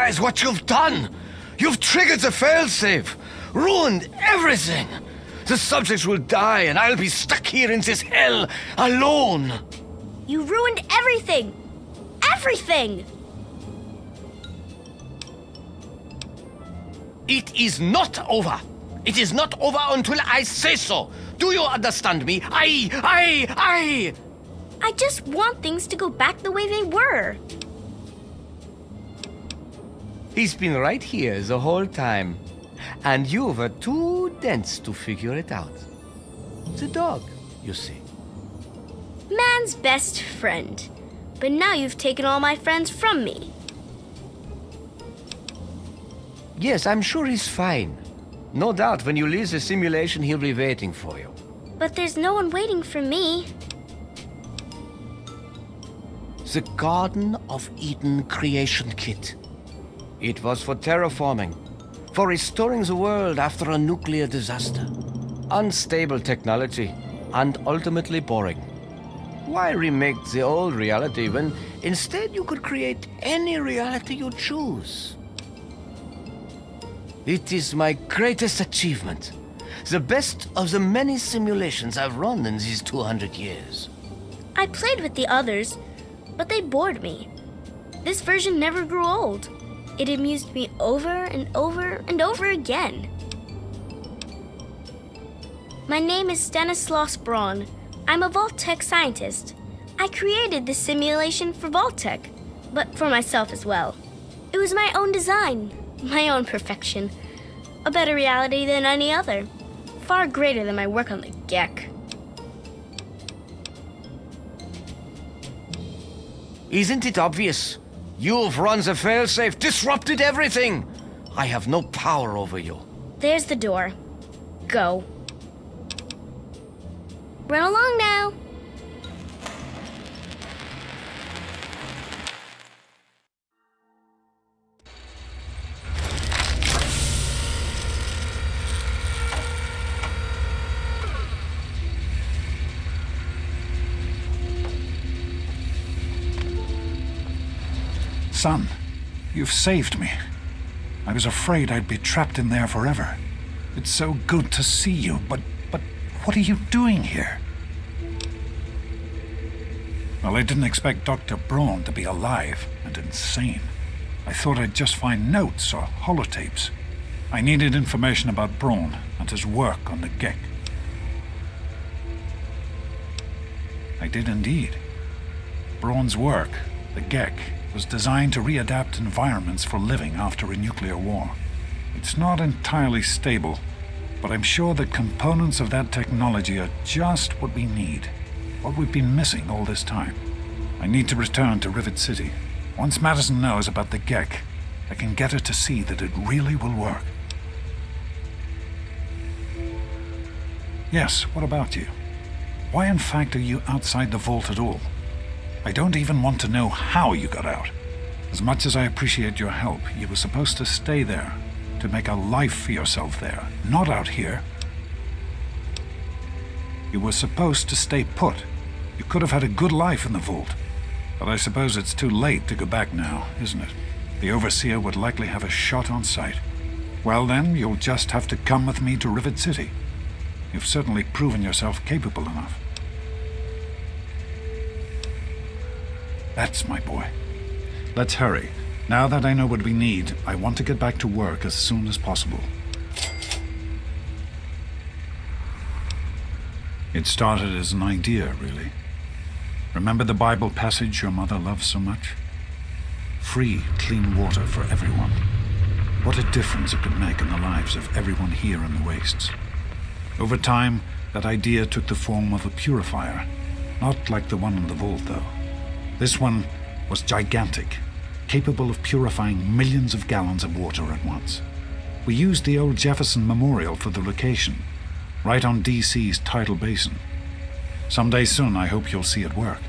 realize what you've done? You've triggered the failsafe, ruined everything. The subjects will die and I'll be stuck here in this hell alone. You ruined everything! Everything! It is not over. It is not over until I say so. Do you understand me? I just want things to go back the way they were. He's been right here the whole time. And you were too dense to figure it out. The dog, you see. Man's best friend. But now you've taken all my friends from me. Yes, I'm sure he's fine. No doubt when you leave the simulation, he'll be waiting for you. But there's no one waiting for me. The Garden of Eden creation kit. It was for terraforming, for restoring the world after a nuclear disaster. Unstable technology, and ultimately boring. Why remake the old reality when instead you could create any reality you choose? It is my greatest achievement. The best of the many simulations I've run in these 200 years. I played with the others, but they bored me. This version never grew old. It amused me over and over and over again. My name is Stanislaus Braun. I'm a Vault-Tec scientist. I created this simulation for Vault-Tec, but for myself as well. It was my own design, my own perfection. A better reality than any other. Far greater than my work on the Gek. Isn't it obvious? You've run the failsafe, disrupted everything. I have no power over you. There's the door. Go. Run along now. Son, you've saved me. I was afraid I'd be trapped in there forever. It's so good to see you, but what are you doing here? Well, I didn't expect Dr. Braun to be alive and insane. I thought I'd just find notes or holotapes. I needed information about Braun and his work on the Gek. I did indeed. Braun's work, the Gek, was designed to readapt environments for living after a nuclear war. It's not entirely stable, but I'm sure that components of that technology are just what we need, what we've been missing all this time. I need to return to Rivet City. Once Madison knows about the Gek, I can get her to see that it really will work. Yes, what about you? Why in fact are you outside the vault at all? I don't even want to know how you got out. As much as I appreciate your help, you were supposed to stay there, to make a life for yourself there, not out here. You were supposed to stay put. You could have had a good life in the vault. But I suppose it's too late to go back now, isn't it? The Overseer would likely have a shot on sight. Well then, you'll just have to come with me to Rivet City. You've certainly proven yourself capable enough. That's my boy. Let's hurry. Now that I know what we need, I want to get back to work as soon as possible. It started as an idea, really. Remember the Bible passage your mother loves so much? Free, clean water for everyone. What a difference it could make in the lives of everyone here in the wastes. Over time, that idea took the form of a purifier. Not like the one in the vault, though. This one was gigantic, capable of purifying millions of gallons of water at once. We used the old Jefferson Memorial for the location, right on DC's tidal basin. Someday soon, I hope you'll see it work.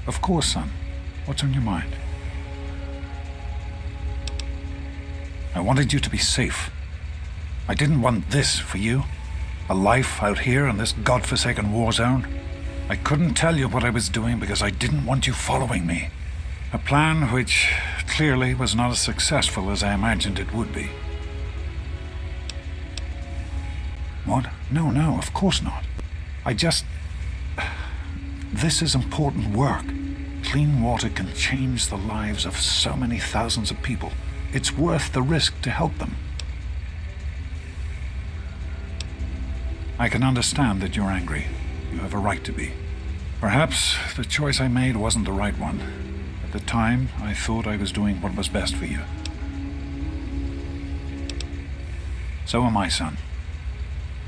Of course, son. What's on your mind? I wanted you to be safe. I didn't want this for you. A life out here in this godforsaken war zone. I couldn't tell you what I was doing because I didn't want you following me. A plan which clearly was not as successful as I imagined it would be. What? No, of course not. This is important work. Clean water can change the lives of so many thousands of people. It's worth the risk to help them. I can understand that you're angry. You have a right to be. Perhaps the choice I made wasn't the right one. At the time, I thought I was doing what was best for you. So am I, son.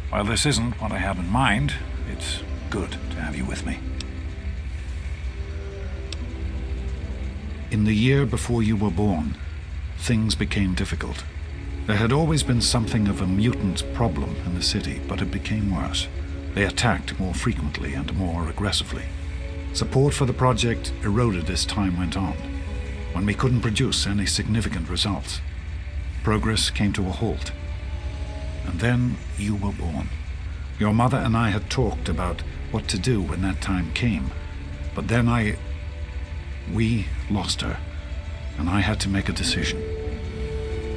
While this isn't what I have in mind, it's good to have you with me. In the year before you were born, things became difficult. There had always been something of a mutant problem in the city, but it became worse. They attacked more frequently and more aggressively. Support for the project eroded as time went on. When we couldn't produce any significant results, progress came to a halt. And then you were born. Your mother and I had talked about what to do when that time came, but then we lost her, and I had to make a decision.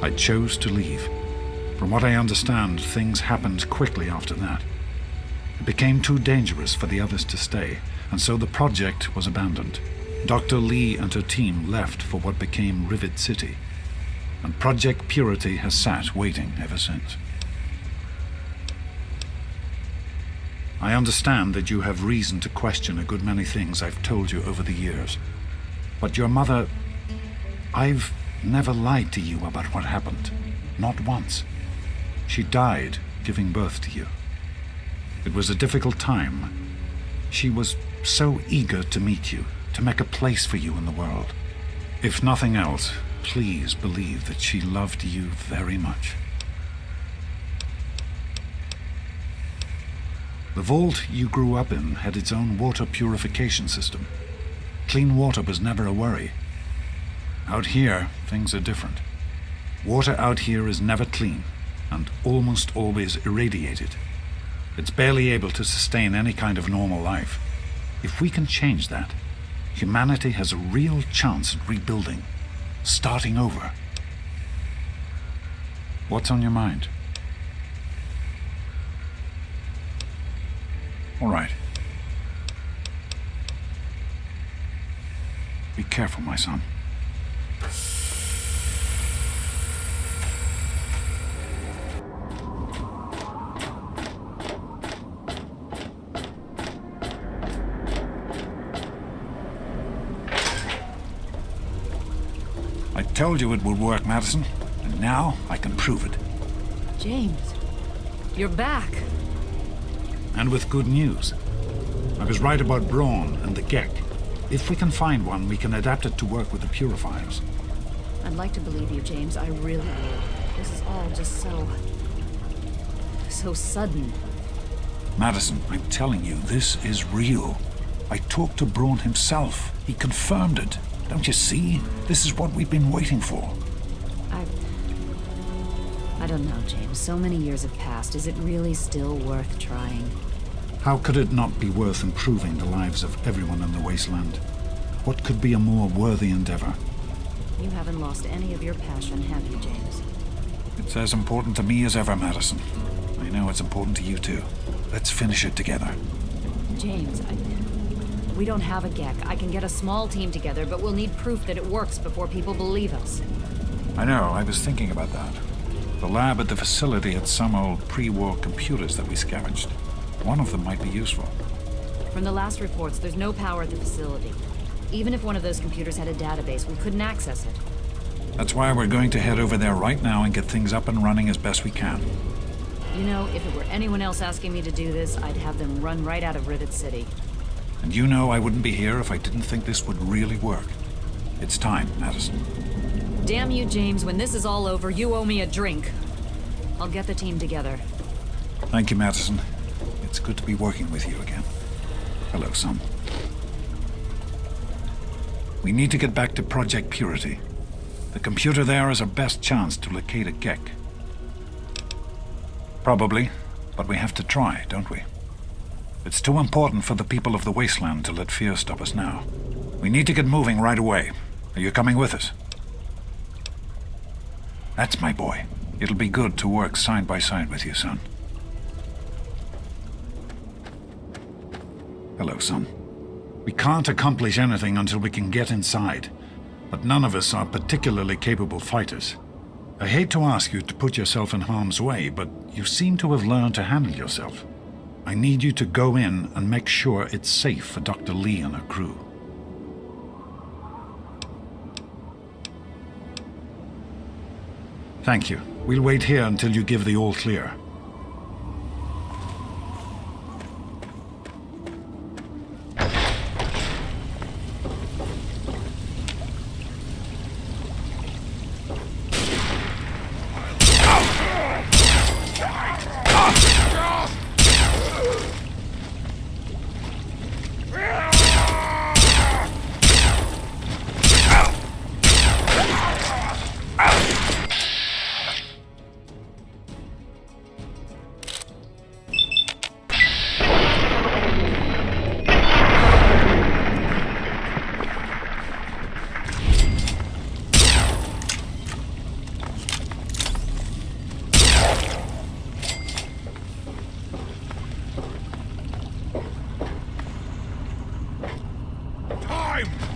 I chose to leave. From what I understand, things happened quickly after that. It became too dangerous for the others to stay, and so the project was abandoned. Dr. Lee and her team left for what became Rivet City, and Project Purity has sat waiting ever since. I understand that you have reason to question a good many things I've told you over the years. But your mother... I've never lied to you about what happened. Not once. She died giving birth to you. It was a difficult time. She was so eager to meet you, to make a place for you in the world. If nothing else, please believe that she loved you very much. The vault you grew up in had its own water purification system. Clean water was never a worry. Out here, things are different. Water out here is never clean, and almost always irradiated. It's barely able to sustain any kind of normal life. If we can change that, humanity has a real chance at rebuilding, starting over. What's on your mind? All right. Be careful, my son. I told you it would work, Madison, and now I can prove it. James, you're back. And with good news. I was right about Braun and the Gek. If we can find one, we can adapt it to work with the purifiers. I'd like to believe you, James. I really would. This is all just so sudden. Madison, I'm telling you, this is real. I talked to Braun himself. He confirmed it. Don't you see? This is what we've been waiting for. I don't know, James. So many years have passed. Is it really still worth trying? How could it not be worth improving the lives of everyone in the wasteland? What could be a more worthy endeavor? You haven't lost any of your passion, have you, James? It's as important to me as ever, Madison. I know it's important to you too. Let's finish it together. James, we don't have a Gek. I can get a small team together, but we'll need proof that it works before people believe us. I know, I was thinking about that. The lab at the facility had some old pre-war computers that we scavenged. One of them might be useful. From the last reports, there's no power at the facility. Even if one of those computers had a database, we couldn't access it. That's why we're going to head over there right now and get things up and running as best we can. You know, if it were anyone else asking me to do this, I'd have them run right out of Rivet City. And you know I wouldn't be here if I didn't think this would really work. It's time, Madison. Damn you, James. When this is all over, you owe me a drink. I'll get the team together. Thank you, Madison. It's good to be working with you again. Hello, son. We need to get back to Project Purity. The computer there is our best chance to locate a Gek. Probably, but we have to try, don't we? It's too important for the people of the wasteland to let fear stop us now. We need to get moving right away. Are you coming with us? That's my boy. It'll be good to work side by side with you, son. Hello, son. We can't accomplish anything until we can get inside, but none of us are particularly capable fighters. I hate to ask you to put yourself in harm's way, but you seem to have learned to handle yourself. I need you to go in and make sure it's safe for Dr. Lee and her crew. Thank you. We'll wait here until you give the all clear.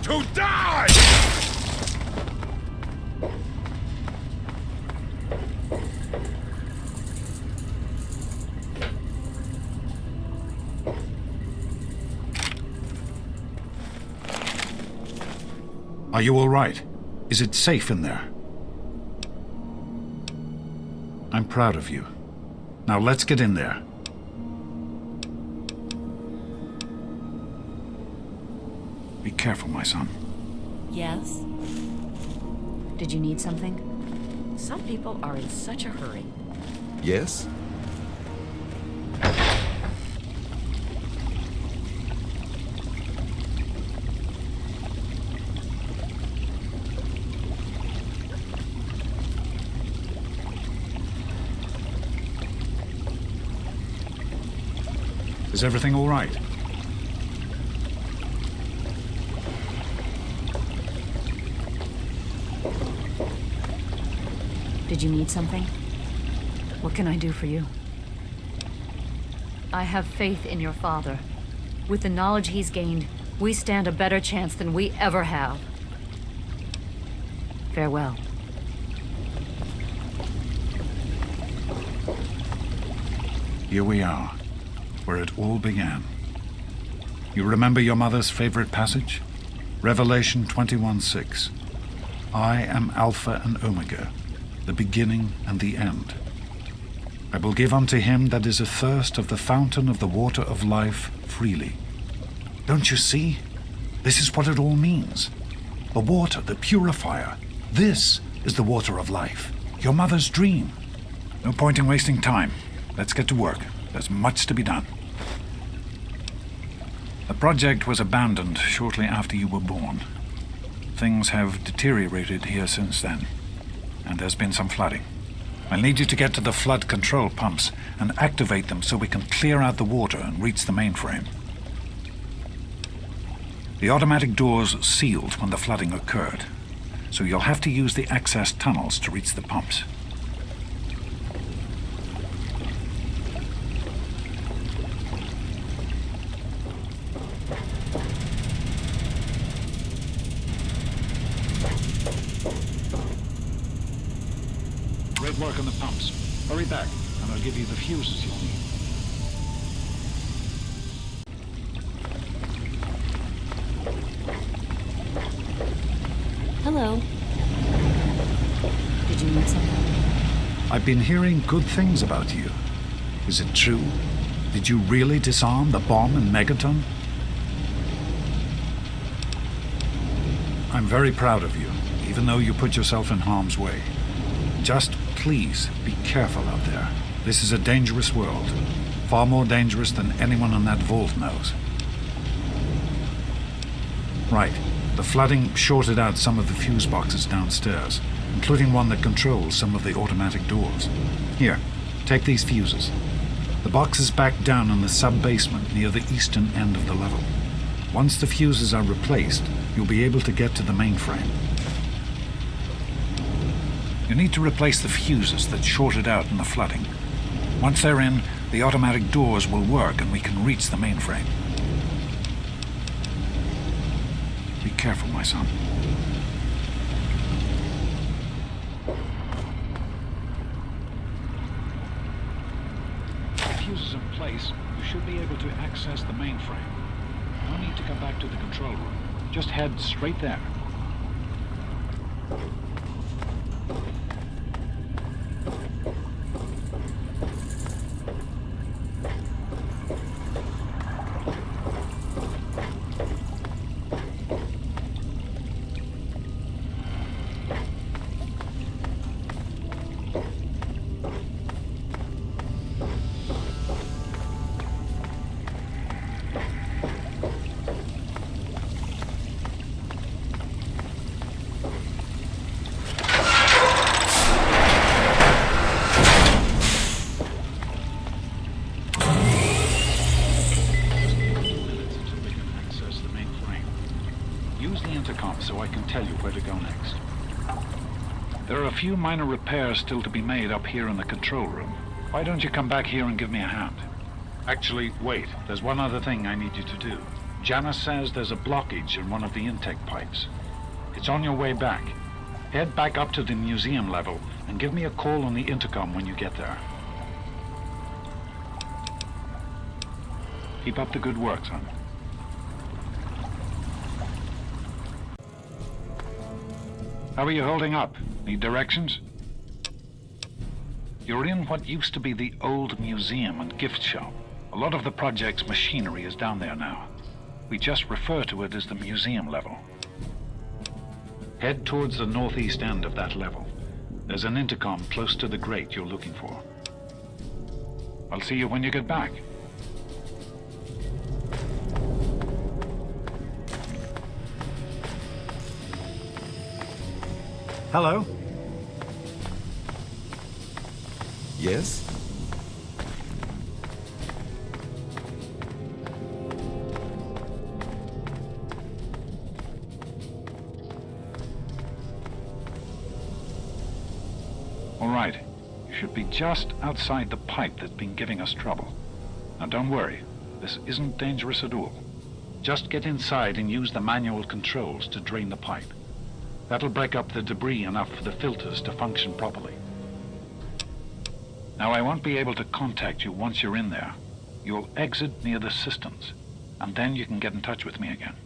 To die! Are you all right? Is it safe in there? I'm proud of you. Now let's get in there. Be careful, my son. Yes? Did you need something? Some people are in such a hurry. Yes? Is everything all right? Did you need something? What can I do for you? I have faith in your father. With the knowledge he's gained, we stand a better chance than we ever have. Farewell. Here we are, where it all began. You remember your mother's favorite passage? Revelation 21:6. I am Alpha and Omega, the beginning and the end. I will give unto him that is athirst of the fountain of the water of life freely. Don't you see? This is what it all means. The water, the purifier. This is the water of life. Your mother's dream. No point in wasting time. Let's get to work. There's much to be done. The project was abandoned shortly after you were born. Things have deteriorated here since then, and there's been some flooding. I'll need you to get to the flood control pumps and activate them so we can clear out the water and reach the mainframe. The automatic doors sealed when the flooding occurred, so you'll have to use the access tunnels to reach the pumps. Great work on the pumps. Hurry back, and I'll give you the fuses you'll need. Hello. Did you need something? I've been hearing good things about you. Is it true? Did you really disarm the bomb in Megaton? I'm very proud of you, even though you put yourself in harm's way. Just please be careful out there. This is a dangerous world. Far more dangerous than anyone in that vault knows. Right. The flooding shorted out some of the fuse boxes downstairs, including one that controls some of the automatic doors. Here, take these fuses. The box is back down in the sub-basement near the eastern end of the level. Once the fuses are replaced, you'll be able to get to the mainframe. You need to replace the fuses that shorted out in the flooding. Once they're in, the automatic doors will work and we can reach the mainframe. Be careful, my son. Fuses in place, you should be able to access the mainframe. No need to come back to the control room. Just head straight there. So I can tell you where to go next. There are a few minor repairs still to be made up here in the control room. Why don't you come back here and give me a hand? Actually, wait. There's one other thing I need you to do. Janice says there's a blockage in one of the intake pipes. It's on your way back. Head back up to the museum level and give me a call on the intercom when you get there. Keep up the good work, son. How are you holding up? Need directions? You're in what used to be the old museum and gift shop. A lot of the project's machinery is down there now. We just refer to it as the museum level. Head towards the northeast end of that level. There's an intercom close to the grate you're looking for. I'll see you when you get back. Hello? Yes? All right. You should be just outside the pipe that's been giving us trouble. Now don't worry. This isn't dangerous at all. Just get inside and use the manual controls to drain the pipe. That'll break up the debris enough for the filters to function properly. Now, I won't be able to contact you once you're in there. You'll exit near the cisterns, and then you can get in touch with me again.